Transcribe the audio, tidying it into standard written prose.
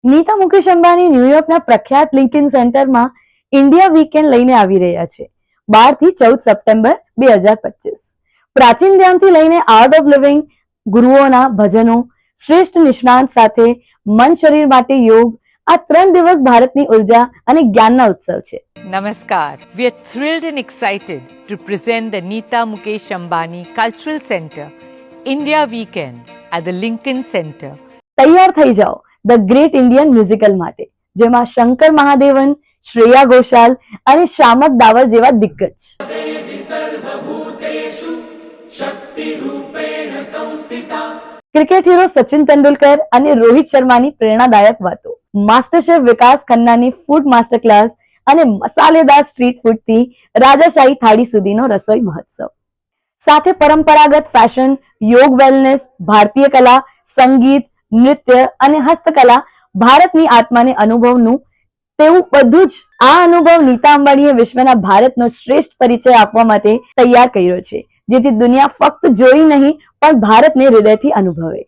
નીતા મુકેશ અંબાણી ન્યુયોર્કના પ્રખ્યાત લિંકન સેન્ટરમાં India weekend લઈને આવી રહ્યા છે 12 થી 14 સપ્ટેમ્બર 2025. પ્રાચીન ધ્યાનથી લઈને આર્ટ ઓફ લિવિંગ, ગુરુઓના ભજનો, શ્રેષ્ઠ નિષ્ણાંત સાથે મન શરીર માટે યોગ, આ 3 દિવસ ભારતની ઉર્જા અને જ્ઞાનના ઉત્સવ છે. Namaskar. We are thrilled and excited to present the Neeta Mukesh Ambani Cultural Center India Weekend at the Lincoln Center. તૈયાર થઈ જાઓ ધ ગ્રેટ ઇન્ડિયન મ્યુઝિકલ માટે, જેમાં શંકર મહાદેવન, શ્રેયા ઘોષાલ અને શામક દાવર જેવા દિગ્ગજ. ક્રિકેટ હીરો સચિન તેંડુલકર અને રોહિત શર્માની પ્રેરણાદાયક વાતો, માસ્ટર શેફ વિકાસ ખન્નાની ફૂડ માસ્ટર ક્લાસ અને મસાલેદાર સ્ટ્રીટ ફૂડથી રાજાશાહી થાળી સુધીનો રસોઈ મહોત્સવ. સાથે પરંપરાગત ફેશન, યોગ, વેલનેસ, ભારતીય કલા, સંગીત, નૃત્ય અને હસ્તકલા, ભારતની આત્માને અનુભવનું તેવું બધું જ. આ અનુભવ નીતા અંબાણીએ વિશ્વના ભારતનો શ્રેષ્ઠ પરિચય આપવા માટે તૈયાર કર્યો છે, જેથી દુનિયા ફક્ત જોઈ નહીં પણ ભારતને હૃદયથી અનુભવે.